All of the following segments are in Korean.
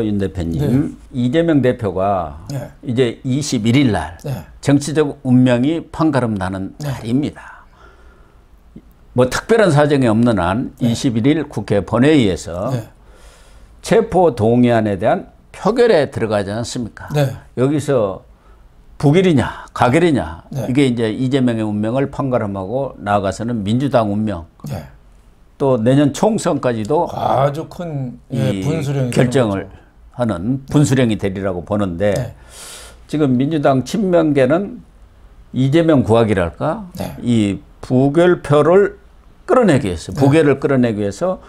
윤 대표님, 이재명 대표가 이제 21일 날 정치적 운명이 판가름 나는 날입니다. 뭐 특별한 사정이 없는 한 21일 국회 본회의에서 체포 동의안에 대한 표결에 들어가지 않습니까? 여기서 북일이냐 가결이냐 이게 이제 이재명의 운명을 판가름하고 나아가서는 민주당 운명 또 내년 총선까지도 아주 큰 분수령이 결정을 하는 분수령이 되리라고 보는데 지금 민주당 친명계는 이재명 구하기랄까 이 부결표를 끌어내기 위해서 부결을 끌어내기 위해서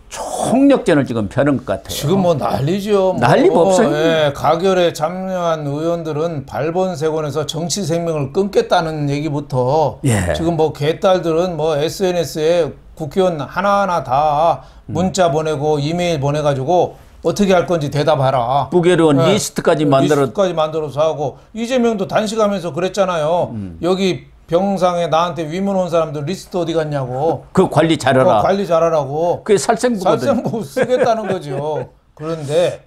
총력전을 지금 펴는 것 같아요. 지금 뭐 난리죠. 난리 법석입니다. 가결에 참여한 의원들은 발본색원에서 정치 생명을 끊겠다는 얘기부터 지금 뭐 개딸들은 뭐 SNS에 국회의원 하나하나 다 문자 보내고 이메일 보내가지고 어떻게 할 건지 대답하라. 부결의원 리스트까지 만들어서 하고 이재명도 단식하면서 그랬잖아요. 여기 병상에 나한테 위문 온 사람들 리스트 어디 갔냐고. 그 관리 잘하라. 관리 잘하라고. 그게 살생부거든. 살생부 쓰겠다는 거죠. 그런데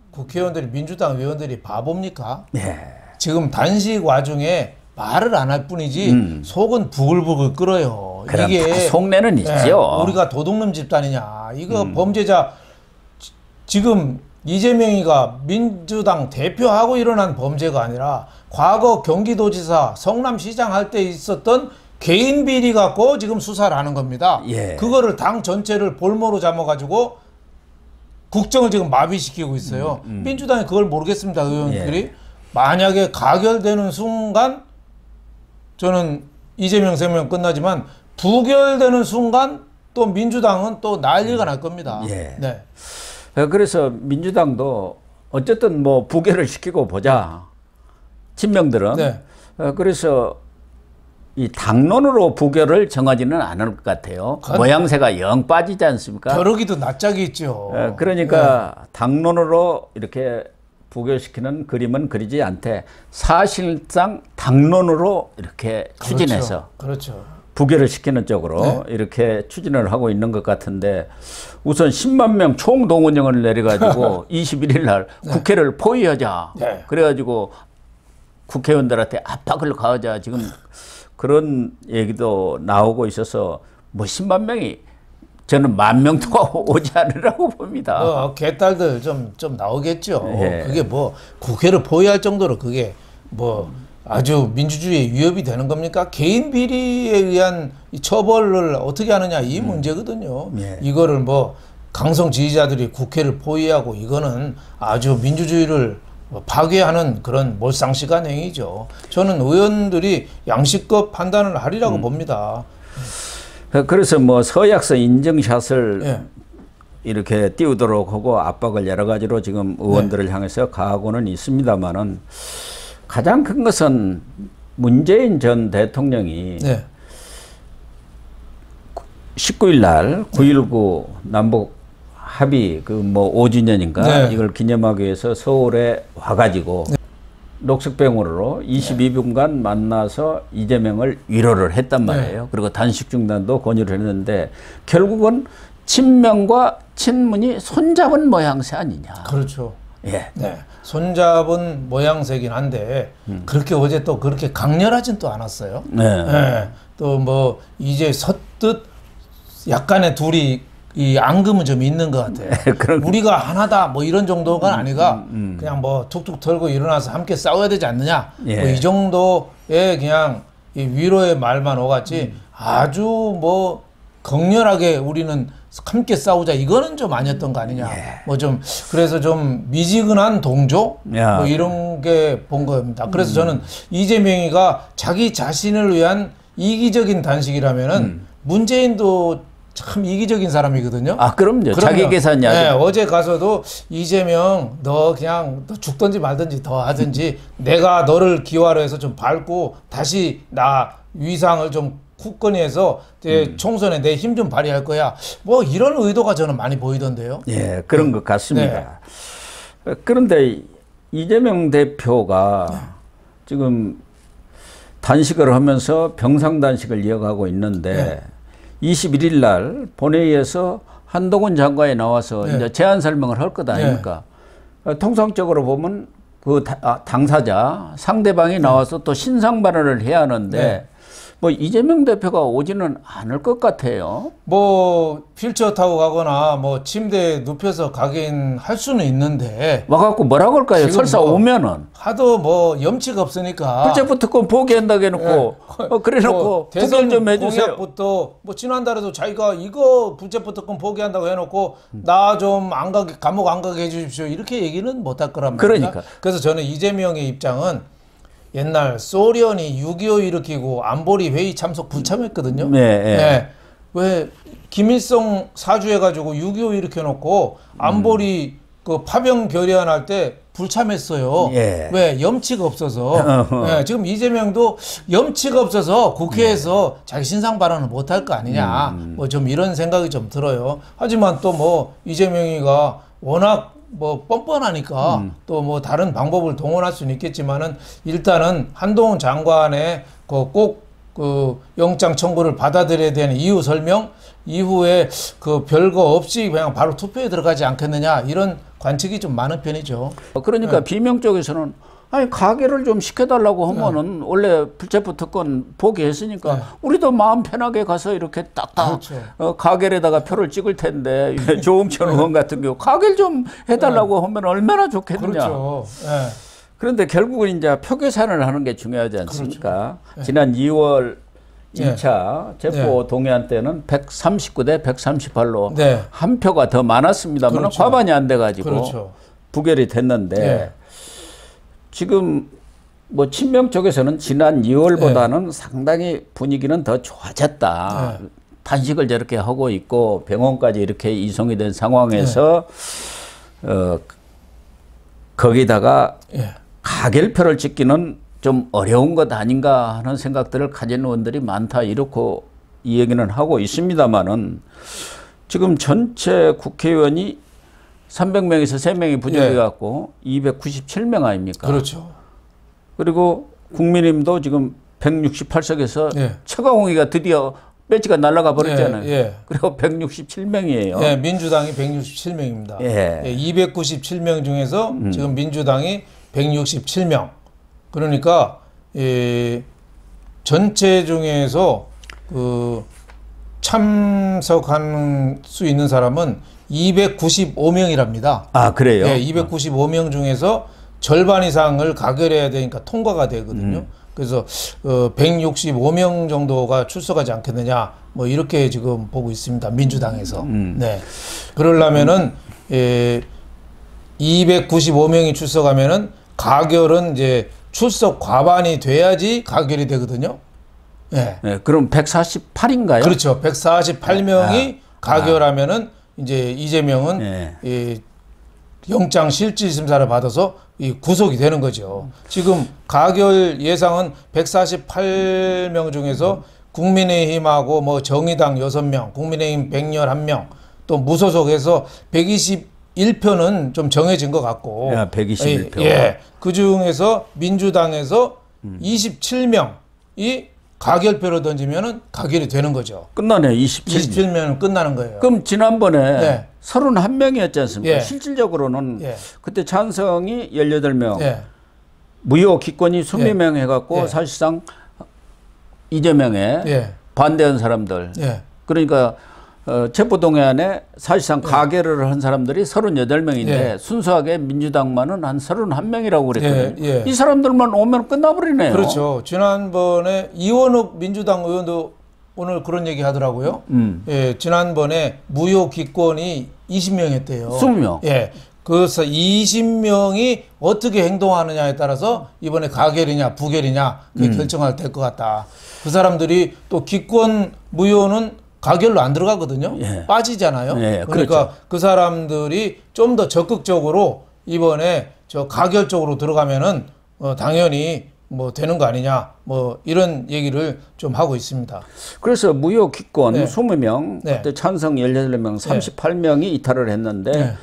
국회의원들이 민주당 의원들이 바보입니까? 지금 단식 와중에 말을 안 할 뿐이지 속은 부글부글 끓어요. 이게 속내는 있죠. 우리가 도둑놈 집단이냐. 이거 범죄자 지금 이재명이가 민주당 대표하고 일어난 범죄가 아니라 과거 경기도지사 성남시장 할 때 있었던 개인 비리 갖고 지금 수사를 하는 겁니다. 그거를 당 전체를 볼모로 잡아가지고 국정을 지금 마비시키고 있어요. 민주당이 그걸 모르겠습니다. 의원들이. 만약에 가결되는 순간 저는 이재명 생명 끝나지만 부결되는 순간 또 민주당은 또 난리가 날 겁니다. 그래서 민주당도 어쨌든 뭐 부결을 시키고 보자. 친명들은. 그래서 이 당론으로 부결을 정하지는 않을 것 같아요. 모양새가 영 빠지지 않습니까? 벼르기도 낯짝이 있죠. 그러니까 당론으로 이렇게 부결시키는 그림은 그리지 않되 사실상 당론으로 이렇게 추진해서 부결을 시키는 쪽으로 이렇게 추진을 하고 있는 것 같은데 우선 10만 명 총동원령을 내려가지고 21일 날 국회를 포위하자. 그래가지고 국회의원들한테 압박을 가하자. 지금 그런 얘기도 나오고 있어서 뭐 10만 명이 저는 10,000명도 오지 않으라고 봅니다. 개딸들 좀 나오겠죠. 그게 뭐 국회를 포위할 정도로 그게 뭐 아주 민주주의에 위협이 되는 겁니까? 개인 비리에 의한 처벌을 어떻게 하느냐 이 문제거든요. 이거를 뭐 강성 지지자들이 국회를 포위하고 이거는 아주 민주주의를 파괴하는 그런 몰상식한 행위죠. 저는 의원들이 양식껏 판단을 하리라고 봅니다. 그래서 뭐 서약서 인증샷을 이렇게 띄우도록 하고 압박을 여러 가지로 지금 의원들을 향해서 가하고는 있습니다만은 가장 큰 것은 문재인 전 대통령이 19일 날 9.19 남북 합의 그 뭐 5주년인가 이걸 기념하기 위해서 서울에 와가지고 녹색병으로 22분간 만나서 이재명을 위로를 했단 말이에요. 그리고 단식 중단도 권유를 했는데 결국은 친명과 친문이 손잡은 모양새 아니냐. 그렇죠. 손잡은 모양새긴 한데 그렇게 어제 또 그렇게 강렬하진 또 않았어요. 또 뭐 이제 섰듯 약간의 둘이 이 앙금은 좀 있는 것 같아요. 우리가 하나다 뭐 이런 정도가 아니라 그냥 뭐 툭툭 털고 일어나서 함께 싸워야 되지 않느냐 뭐 이 정도의 그냥 이 위로의 말만 오갔지 아주 뭐 격렬하게 우리는 함께 싸우자 이거는 좀 아니었던 거 아니냐 뭐 좀 그래서 좀 미지근한 동조 뭐 이런 게 본 겁니다. 그래서 저는 이재명이가 자기 자신을 위한 이기적인 단식이라면은 문재인도 참 이기적인 사람이거든요. 그럼요. 자기 계산이 어제 가서도 이재명 너 그냥 너 죽든지 말든지 더 하든지 내가 너를 기화로 해서 좀 밟고 다시 나 위상을 좀 굳건히 해서 총선에 내 힘 좀 발휘할 거야. 뭐 이런 의도가 저는 많이 보이던데요. 그런 것 같습니다. 그런데 이재명 대표가 지금 단식을 하면서 병상 단식을 이어가고 있는데 21일 날 본회의에서 한동훈 장관이 나와서 이제 제안 설명을 할 것 아닙니까? 통상적으로 보면 그 당사자 상대방이 나와서 또 신상 발언을 해야 하는데 네. 뭐 이재명 대표가 오지는 않을 것 같아요. 뭐 휠체어 타고 가거나 뭐 침대에 눕혀서 가긴 할 수는 있는데 와갖고 뭐라고 할까요? 설사 뭐 오면은 하도 뭐 염치가 없으니까 불체포특권 포기한다고 해놓고 그래놓고 뭐 대선 좀 해주세요. 공약부터 뭐 지난달에도 자기가 이거 불체포특권 포기한다고 해놓고 나 좀 안 가게 감옥 안 가게 해주십시오 이렇게 얘기는 못할 거란 말이야. 그러니까. 그래서 저는 이재명의 입장은 옛날 소련이 6.25 일으키고 안보리 회의 참석 불참했거든요. 네. 왜 김일성 사주해가지고 6.25 일으켜놓고 안보리 그 파병 결의안할 때 불참했어요. 왜 염치가 없어서. 지금 이재명도 염치가 없어서 국회에서 자기 신상 발언을 못할 거 아니냐. 뭐 좀 이런 생각이 좀 들어요. 하지만 또 뭐 이재명이가 워낙 뭐 뻔뻔하니까 또 뭐 다른 방법을 동원할 수는 있겠지만은 일단은 한동훈 장관의 꼭 그 영장 청구를 받아들여야 되는 이유 설명 이후에 그 별거 없이 그냥 바로 투표에 들어가지 않겠느냐 이런 관측이 좀 많은 편이죠. 그러니까 비명 쪽에서는 아니 가결을 좀 시켜달라고 하면은 원래 불체포특권 포기했으니까 우리도 마음 편하게 가서 이렇게 딱딱 가결에다가 표를 찍을 텐데 조홍천 의원 같은 경우 가결 좀 해달라고 하면 얼마나 좋겠느냐. 그렇죠. 그런데 결국은 이제 표 계산을 하는 게 중요하지 않습니까? 지난 2월 2차 체포 동의안 때는 139대 138로 한 표가 더 많았습니다만 과반이 안 돼가지고 부결이 됐는데 지금 뭐 친명 쪽에서는 지난 2월보다는 상당히 분위기는 더 좋아졌다. 단식을 저렇게 하고 있고 병원까지 이렇게 이송이 된 상황에서 거기다가 가결표를 찍기는 좀 어려운 것 아닌가 하는 생각들을 가진 의원들이 많다 이렇고 이 얘기는 하고 있습니다만은 지금 전체 국회의원이 300명에서 3명이 부족해 갖고 297명 아닙니까? 그렇죠. 그리고 국민의힘도 지금 168석에서 최강욱이가 드디어 배지가 날아가 버렸잖아요. 그리고 167명이에요. 민주당이 167명입니다. 297명 중에서 지금 민주당이 167명. 그러니까 전체 중에서 그 참석할 수 있는 사람은 295명이랍니다. 아, 그래요? 295명 중에서 절반 이상을 가결해야 되니까 통과가 되거든요. 그래서 165명 정도가 출석하지 않겠느냐 뭐 이렇게 지금 보고 있습니다. 민주당에서. 그러려면은 295명이 출석하면은 가결은 이제 출석 과반이 돼야지 가결이 되거든요. 그럼 148인가요? 그렇죠. 148명이 가결하면은 이제 이재명은 영장 실질 심사를 받아서 구속이 되는 거죠. 지금 가결 예상은 148명 중에서 국민의힘하고 뭐 정의당 6명, 국민의힘 111명, 또 무소속에서 121표는 좀 정해진 것 같고. 121표. 그 중에서 민주당에서 27명이 가결표로 던지면은 가결이 되는 거죠. 끝나네요. 27명. 27명은 끝나는 거예요. 그럼 지난번에 31명이었지 않습니까? 실질적으로는 그때 찬성이 18명, 무효 기권이 20명 해갖고 사실상 이재명에 반대한 사람들. 그러니까 체포동의안에 사실상 가결을 한 사람들이 38명인데 순수하게 민주당만은 한 31명이라고 그랬거든요. 이 사람들만 오면 끝나버리네요. 그렇죠. 지난번에 이원욱 민주당 의원도 오늘 그런 얘기 하더라고요. 지난번에 무효 기권이 20명이었대요. 20명. 그래서 20명이 어떻게 행동하느냐에 따라서 이번에 가결이냐 부결이냐 그게 결정할 될 것 같다. 그 사람들이 또 기권 무효는 가결로 안 들어가거든요. 빠지잖아요. 그러니까 그렇죠. 그 사람들이 좀 더 적극적으로 이번에 저 가결 쪽으로 들어가면은 당연히 뭐 되는 거 아니냐 뭐 이런 얘기를 좀 하고 있습니다. 그래서 무효 기권 20명, 그때 찬성 18명, 38명이 이탈을 했는데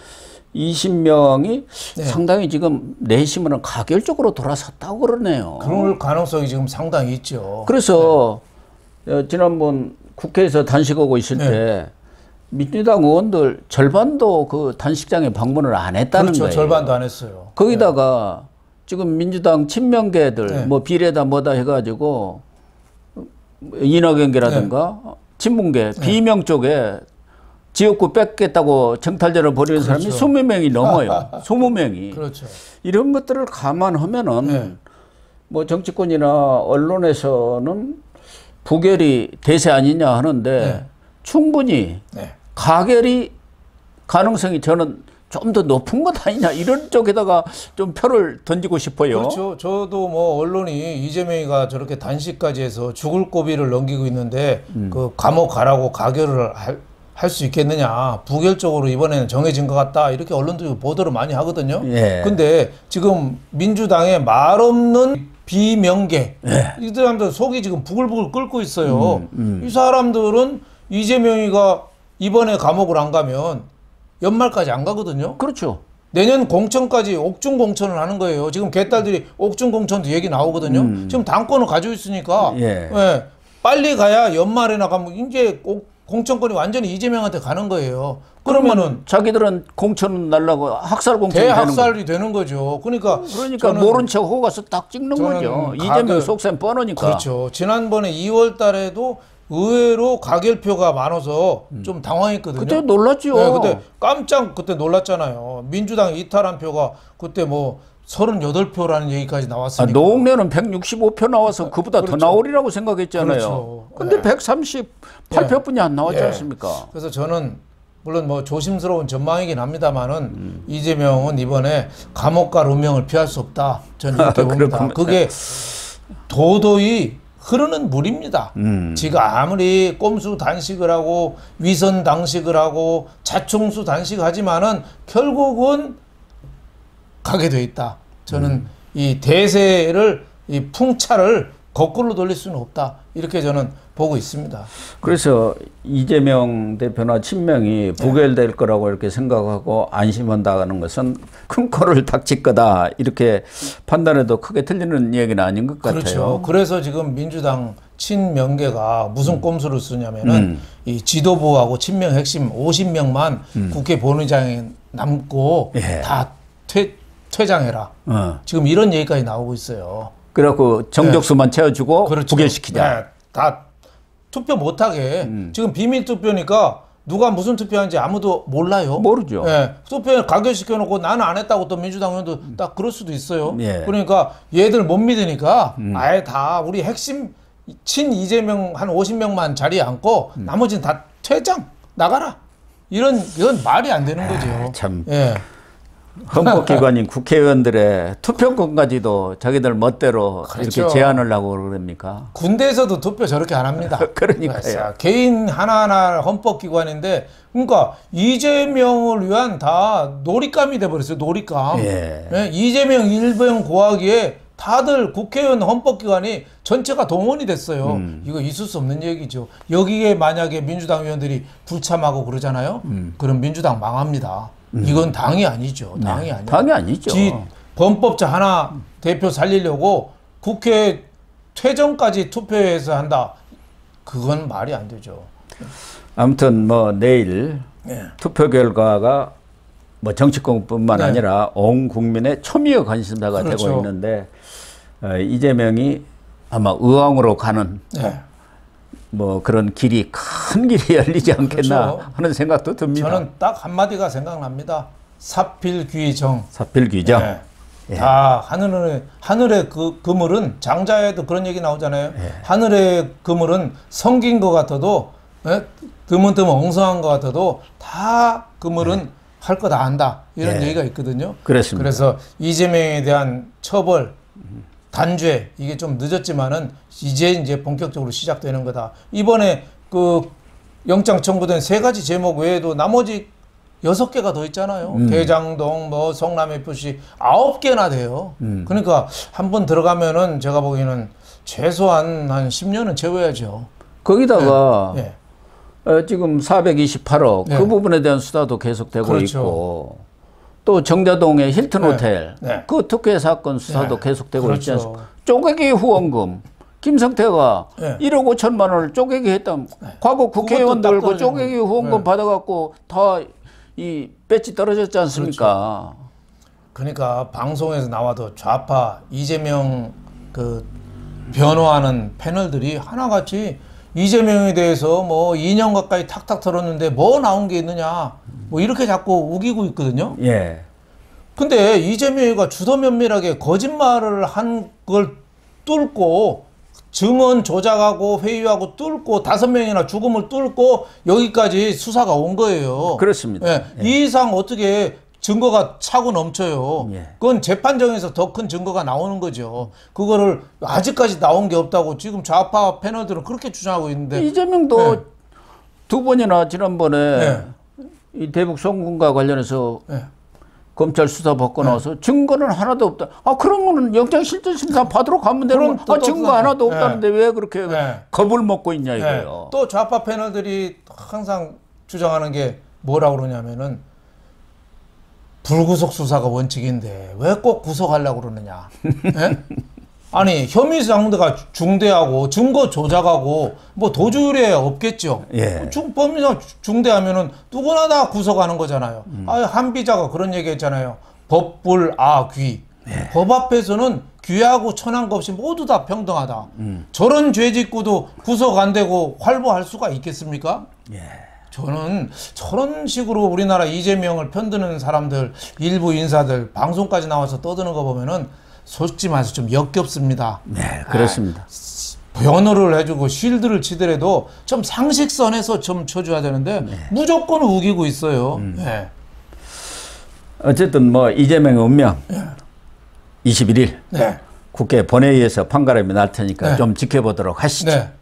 20명이 상당히 지금 내심은 가결 쪽으로 돌아섰다고 그러네요. 그럴 가능성이 지금 상당히 있죠. 그래서 지난번 국회에서 단식하고 있을 때 민주당 의원들 절반도 그 단식장에 방문을 안 했다는 그렇죠. 거예요. 절반도 안 했어요. 거기다가 지금 민주당 친명계들 뭐 비례다 뭐다 해가지고 이낙연계라든가 친문계 비명 쪽에 지역구 뺏겠다고 정탈전을 벌이는 사람이 20명이 넘어요. 20명이. 그렇죠. 이런 것들을 감안하면은 뭐 정치권이나 언론에서는 부결이 대세 아니냐 하는데 충분히 가결이 가능성이 저는 좀 더 높은 것 아니냐 이런 쪽에다가 좀 표를 던지고 싶어요. 그렇죠. 저도 뭐 언론이 이재명이가 저렇게 단식까지 해서 죽을 고비를 넘기고 있는데 그 감옥 가라고 가결을 할 수 있겠느냐. 부결적으로 이번에는 정해진 것 같다. 이렇게 언론들이 보도를 많이 하거든요. 근데 지금 민주당의 말 없는 비명계 이 사람들 속이 지금 부글부글 끓고 있어요. 이 사람들은 이재명이가 이번에 감옥을 안 가면 연말까지 안 가거든요. 그렇죠. 내년 공천까지 옥중 공천을 하는 거예요. 지금 개딸들이 옥중 공천도 얘기 나오거든요. 지금 당권을 가지고 있으니까 빨리 가야 연말에 나가면 이제 공천권이 완전히 이재명한테 가는 거예요. 그러면은 자기들은 공천 날라고 학살 공천이 대학살이 되는 거죠. 그러니까 모른 척 하고 가서 딱 찍는 거죠. 이재명 속셈 뻔하니까. 그렇죠. 지난번에 2월 달에도 의외로 가결표가 많아서 좀 당황했거든요. 그때 놀랐죠. 네, 그때 깜짝 그때 놀랐잖아요. 민주당 이탈한 표가 그때 뭐 38표라는 얘기까지 나왔으니까. 노웅래는 165표 나와서 그보다 더 나오리라고 생각했잖아요. 근데 138표뿐이 안 나왔지 않습니까? 그래서 저는 물론 뭐 조심스러운 전망이긴 합니다만은 이재명은 이번에 감옥 갈 운명을 피할 수 없다. 저는 이렇게 봅니다. 그게 도도히 흐르는 물입니다. 지가 아무리 꼼수 단식을 하고 위선 단식을 하고 자충수 단식하지만은 결국은 가게 돼 있다. 저는 이 대세를 이 풍차를 거꾸로 돌릴 수는 없다. 이렇게 저는 보고 있습니다. 그래서 이재명 대표나 친명이 부결될 거라고 이렇게 생각하고 안심한다는 것은 큰 코를 닥칠 거다. 이렇게 판단해도 크게 틀리는 얘기는 아닌 것 같아요. 그렇죠. 그래서 지금 민주당 친명계가 무슨 꼼수를 쓰냐면은 이 지도부하고 친명 핵심 50명만 국회 본의장에 남고 다 퇴장해라. 지금 이런 얘기까지 나오고 있어요. 그래갖고 정적수만 채워주고 그렇죠. 부결시키자. 다 투표 못하게. 지금 비밀투표니까 누가 무슨 투표하는지 아무도 몰라요. 모르죠. 투표 가결시켜놓고 나는 안 했다고 또 민주당 의원도 딱 그럴 수도 있어요. 그러니까 얘들 못 믿으니까 아예 다 우리 핵심 친 이재명 한 50명만 자리에 앉고 나머지는 다 퇴장 나가라. 이건 말이 안 되는 거죠. 참. 헌법기관인 국회의원들의 투표권까지도 자기들 멋대로 그렇죠. 이렇게 제한을 하고 그럽니까? 군대에서도 투표 저렇게 안 합니다. 그러니까요. 개인 하나하나 헌법기관인데, 그러니까 이재명을 위한 다 놀잇감이 돼버렸어요. 놀잇감. 이재명 일병 고하기에 다들 국회의원 헌법기관이 전체가 동원이 됐어요. 이거 있을 수 없는 얘기죠. 여기에 만약에 민주당 의원들이 불참하고 그러잖아요. 그럼 민주당 망합니다. 이건 당이 아니죠. 당이 아니죠. 당이 아니죠. 범법자 하나 대표 살리려고 국회 퇴정까지 투표해서 한다. 그건 말이 안 되죠. 아무튼 뭐 내일 투표 결과가 뭐 정치권뿐만 아니라 온 국민의 초미의 관심사가 되고 있는데 이재명이 아마 의왕으로 가는 뭐 그런 길이 큰 길이 열리지 않겠나 하는 생각도 듭니다. 저는 딱 한마디가 생각납니다. 사필귀정. 사필귀정. 다 하늘의 그 그물은 장자에도 그런 얘기 나오잖아요. 하늘의 그물은 성긴 것 같아도 드문드문 엉성한 것 같아도 다 그물은 할 거 다 안다. 이런 얘기가 있거든요. 그렇습니다. 그래서 이재명에 대한 처벌 단죄 이게 좀 늦었지만은 이제 본격적으로 시작되는 거다. 이번에 그 영장 청구된 3가지 제목 외에도 나머지 6개가 더 있잖아요. 대장동, 뭐 성남FC 9개나 돼요. 그러니까 한번 들어가면은 제가 보기에는 최소한 한 10년은 채워야죠. 거기다가 지금 428억 그 부분에 대한 수사도 계속되고 있고 또 정자동의 힐튼 호텔 그 특혜 사건 수사도 계속되고 있지 않습니까? 쪼개기 후원금 김성태가 1억 5천만 원을 쪼개기 했던 과거 국회의원들 그 쪼개기 후원금 받아갖고 다 이 배지 떨어졌지 않습니까? 그렇죠. 그러니까 방송에서 나와도 좌파 이재명 그 변호하는 패널들이 하나같이 이재명에 대해서 뭐 2년 가까이 탁탁 털었는데 뭐 나온 게 있느냐 뭐 이렇게 자꾸 우기고 있거든요. 예. 근데 이재명이가 주도면밀하게 거짓말을 한 걸 뚫고 증언 조작하고 회유하고 뚫고 5명이나 죽음을 뚫고 여기까지 수사가 온 거예요. 그렇습니다. 예. 이 이상 어떻게 증거가 차고 넘쳐요. 그건 재판정에서 더 큰 증거가 나오는 거죠. 그거를 아직까지 나온 게 없다고 지금 좌파 패널들은 그렇게 주장하고 있는데 이재명도 2번이나 지난번에 이 대북 송금과 관련해서 검찰 수사 받고 나서 증거는 하나도 없다. 아 그러면은 영장실질심사 받으러 가면 되는 거. 아 증거 하나도 없다는데 왜 그렇게 겁을 먹고 있냐 이거예요. 또 좌파 패널들이 항상 주장하는 게 뭐라고 그러냐면은 불구속 수사가 원칙인데 왜 꼭 구속하려고 그러느냐. 아니 혐의 상대가 중대하고 증거 조작하고 뭐 도주율에 없겠죠. 범죄가 중대하면은 누구나 다 구속하는 거잖아요. 한비자가 그런 얘기했잖아요. 법불아귀. 법 앞에서는 귀하고 천한 것 없이 모두 다 평등하다. 저런 죄 짓고도 구속 안 되고 활보할 수가 있겠습니까? 저는 저런 식으로 우리나라 이재명을 편드는 사람들 일부 인사들 방송까지 나와서 떠드는 거 보면은 솔직히 말해서 좀 역겹습니다. 네, 그렇습니다. 변호를 해주고 쉴드를 치더라도 좀 상식선에서 좀 쳐줘야 되는데 무조건 우기고 있어요. 어쨌든 뭐 이재명의 운명 21일 국회 본회의에서 판가름이 날 테니까 좀 지켜보도록 하시죠.